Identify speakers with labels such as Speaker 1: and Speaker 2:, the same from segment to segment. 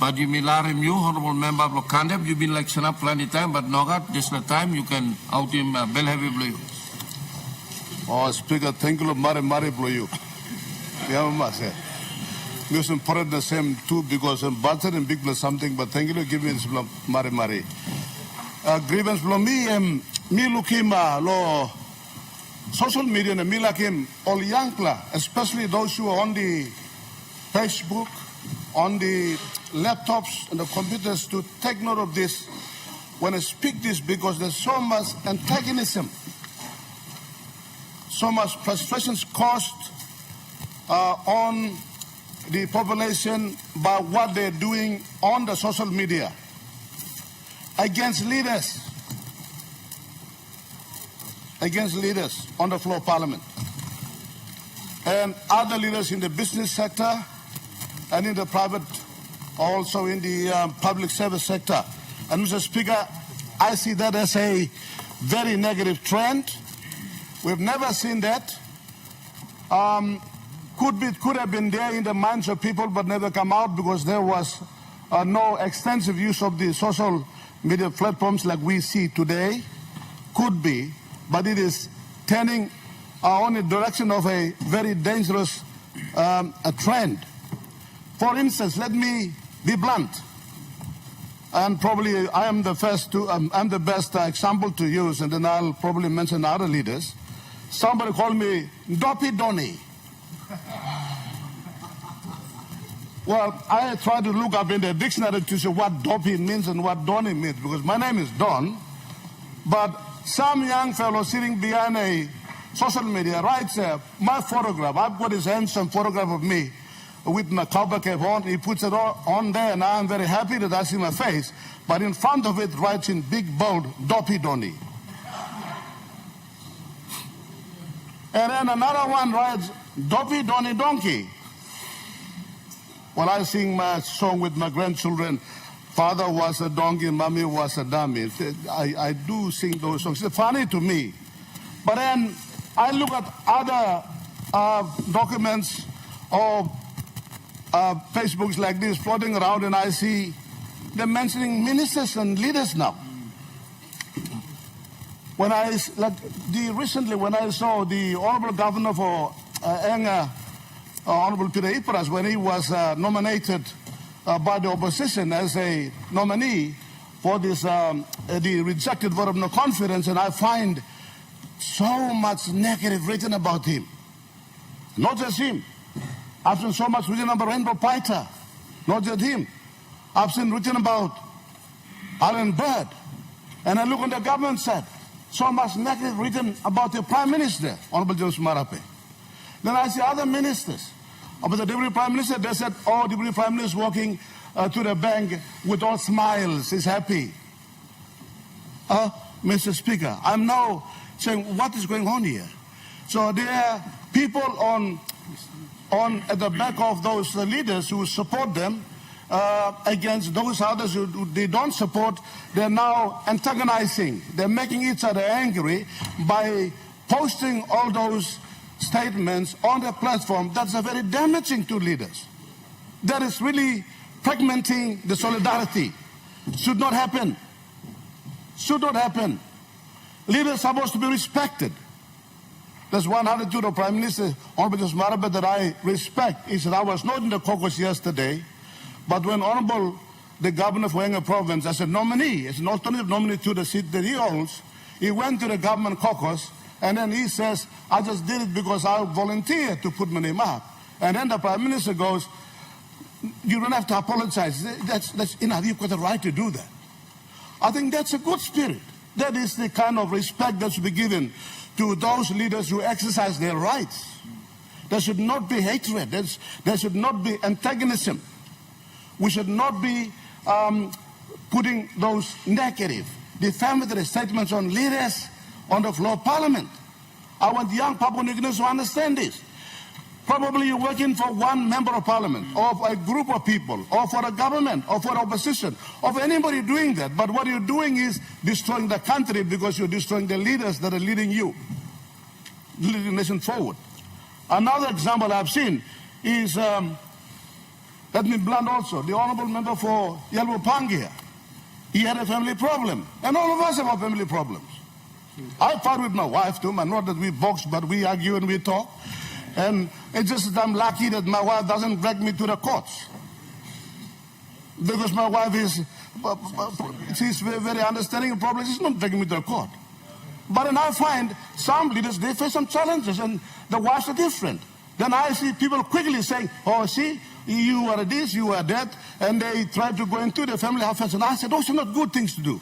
Speaker 1: But you may let him, you, Honorable Member of Kandep, you've been like up plenty time, but Nogat, just the time you can out him bell heavy blue.
Speaker 2: Oh, Speaker, thank you, Mari blue. Yeah, Master. We should put it the same too because I'm butter and big plus something, but thank you for giving this Mari. Grievance below me looking lo social media and me like him all young, especially those who are on the Facebook, on the laptops and the computers to take note of this when I speak this because there's so much antagonism, so much frustrations caused on the population by what they're doing on the social media against leaders on the floor of Parliament and other leaders in the business sector and in the private, also in the public service sector. And Mr. Speaker, I see that as a very negative trend. We've never seen that. Could have been there in the minds of people but never come out because there was no extensive use of the social media platforms like we see today. Could be, but it is turning on the direction of a very dangerous a trend. For instance, let me be blunt, and probably I am the first to, I'm the best example to use, and then I'll probably mention other leaders. Somebody called me Dopey Donny. Well, I tried to look up in the dictionary to see what Dopey means and what Donny means, because my name is Don, but some young fellow sitting behind a social media writes my photograph. I've got his handsome photograph of me with my cowboy cap on. He puts it on there, and I'm very happy that I see my face. But in front of it writes in big bold, Dopey Donny. And then another one writes, Dopey Donny Donkey. Well, I sing my song with my grandchildren. Father was a donkey, mommy was a dummy. I do sing those songs. It's funny to me. But then I look at other documents or Facebooks like this floating around, and I see they're mentioning ministers and leaders now. Recently when I saw the Honorable Governor for Enga, Honorable Peter Ipras, when he was nominated by the opposition as a nominee for this the rejected vote of no confidence, and I find so much negative written about him. Not just him. I've seen so much written about Rainbow Piter. Not just him. I've seen written about Alan Bird. And I look on the government side. So much negative written about the Prime Minister, Honorable James Marape. Then I see other ministers. About the Deputy Prime Minister, they said, oh, the Deputy Prime Minister is walking to the bank with all smiles. He's happy. Mr. Speaker, I'm now saying, what is going on here? So there are people at the back of those leaders who support them against those others who they don't support. They're now antagonizing. They're making each other angry by posting all those statements on the platform. That's very damaging to leaders. That is really fragmenting the solidarity. Should not happen. Should not happen. Leaders are supposed to be respected. There's one attitude of Prime Minister Honorable Marape that I respect. He said, I was not in the caucus yesterday, but when Honorable the Governor of Enga Province, as a nominee, as an alternative nominee to the seat that he owns, he went to the government caucus, and then he says, I just did it because I volunteered to put my name up. And then the Prime Minister goes, you don't have to apologize. That's enough. You've got the right to do that. I think that's a good spirit. That is the kind of respect that should be given to those leaders who exercise their rights. There should not be hatred. There should not be antagonism. We should not be putting those negative, defamatory statements on leaders on the floor of Parliament. I want young Papua New Guineans to understand this. Probably you're working for one member of Parliament, or for a group of people, or for a government, or for opposition, or for anybody doing that. But what you're doing is destroying the country because you're destroying the leaders that are leading you, leading the nation forward. Another example I've seen is Let me blunt also. The honorable member for Yalbupang here, he had a family problem. And all of us have family problems. I fought with my wife too, and not that we box, but we argue and we talk. And it's just that I'm lucky that my wife doesn't drag me to the courts. Because my wife she's very understanding of problems. She's not dragging me to the court. But then I find some leaders, they face some challenges, and the wives are different. Then I see people quickly saying, oh, see, you are this, you are that, and they try to go into the family affairs. And I said, those are not good things to do.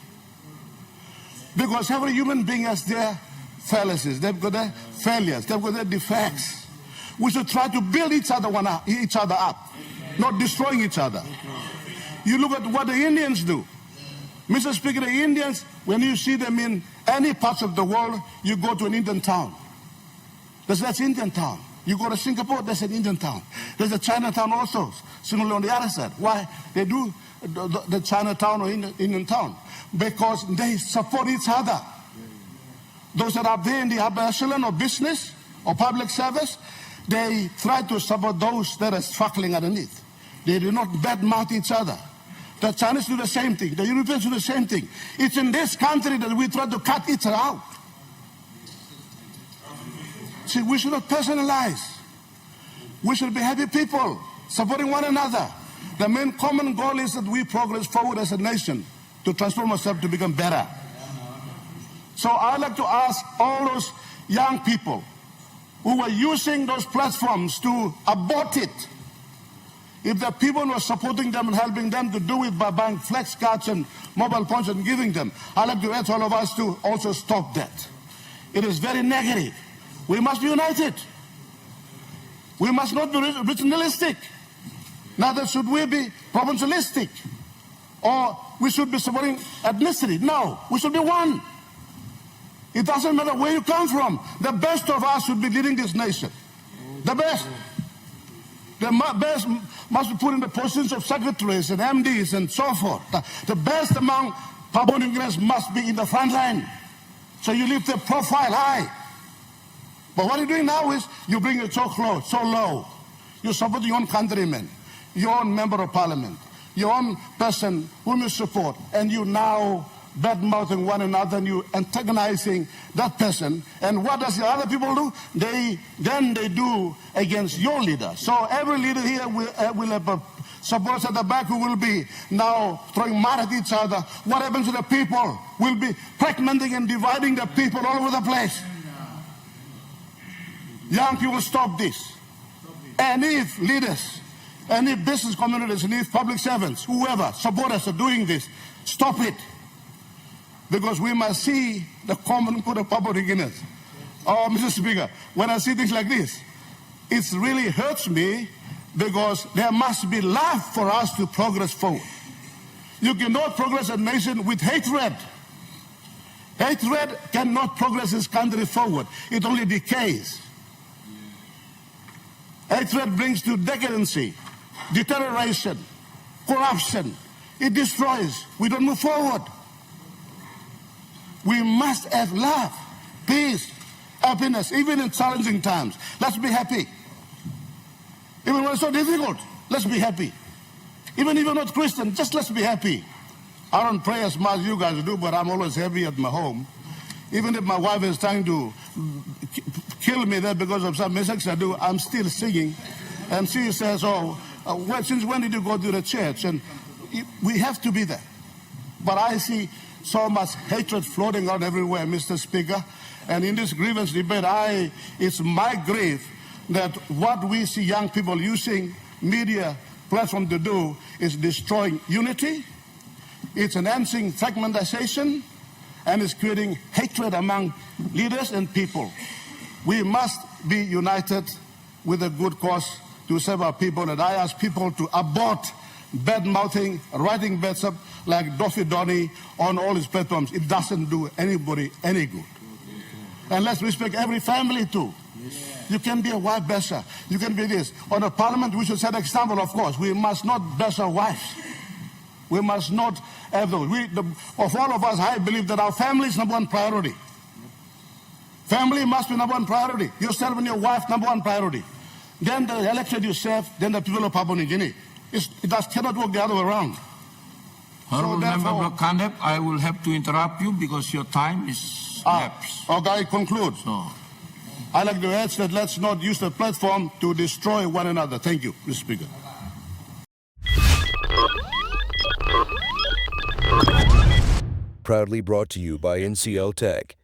Speaker 2: Because every human being has their fallacies, they've got their failures, they've got their defects. We should try to build each other up, not destroying each other. You look at what the Indians do. Mr. Speaker, the Indians, when you see them in any parts of the world, you go to an Indian town. That's Indian town. You go to Singapore, that's an Indian town. There's a Chinatown also, similarly on the other side. Why? They do the Chinatown or Indian town. Because they support each other. Those that are there in the upper echelon of business or public service, they try to support those that are struggling underneath. They do not badmouth each other. The Chinese do the same thing. The Europeans do the same thing. It's in this country that we try to cut each other out. See, we should not personalize. We should be happy people, supporting one another. The main common goal is that we progress forward as a nation to transform ourselves to become better. So I'd like to ask all those young people who were using those platforms to abort it, if the people were supporting them and helping them to do it by buying flex cards and mobile phones and giving them, I'd like to urge all of us to also stop that. It is very negative. We must be united. We must not be regionalistic. Neither should we be provincialistic. Or we should be supporting ethnicity. No, we should be one. It doesn't matter where you come from. The best of us should be leading this nation. The best. The best must be put in the positions of secretaries and MDs and so forth. The best among Papua New Guineans must be in the front line. So you lift the profile high. But what you're doing now is you bring it so close, so low. You support your own countrymen, your own member of parliament, your own person whom you support, and you now bad-mouthing one another and you antagonizing that person. And what does the other people do? They do against your leader. So every leader here will have supporters at the back who will be now throwing mud at each other. What happens to the people? Will be fragmenting and dividing the people all over the place. Young people, stop this. And if leaders, any business communities, and if public servants, whoever, supporters are doing this, stop it. Because we must see the common good of Papua New Guineans. Oh, Mr. Speaker, when I see things like this, it really hurts me because there must be love for us to progress forward. You cannot progress a nation with hatred. Hatred cannot progress this country forward. It only decays. Hatred brings to decadency, deterioration, corruption. It destroys. We don't move forward. We must have love, peace, happiness, even in challenging times. Let's be happy. Even when it's so difficult, let's be happy. Even if you're not Christian, just let's be happy. I don't pray as much as you guys do, but I'm always happy at my home. Even if my wife is trying to kill me there because of some mistakes I do, I'm still singing. And she says, since when did you go to the church? And we have to be there. But I see so much hatred floating out everywhere, Mr. Speaker. And in this grievance debate, it's my grief that what we see young people using media platform to do is destroying unity, it's enhancing fragmentation, and it's creating hatred among leaders and people. We must be united with a good cause to serve our people, and I ask people to abort bad-mouthing, writing beds up like Doffy Donny on all his platforms. It doesn't do anybody any good. And let's respect every family too. You can be a wife basher. You can be this. On the parliament, we should set an example, of course. We must not bash our wives. We must not have those. Of all of us, I believe that our family is number one priority. Family must be number one priority. Yourself and your wife, number one priority. Then the electorate you serve, then the people of Papua New Guinea. cannot work the other way around.
Speaker 1: Honorable Member
Speaker 2: therefore-
Speaker 1: Blokandep, I will have to interrupt you because your time is lapsed.
Speaker 2: Okay, I conclude.
Speaker 1: So,
Speaker 2: I like to urge that let's not use the platform to destroy one another. Thank you, Mr. Speaker.
Speaker 3: Proudly brought to you by NCL Tech.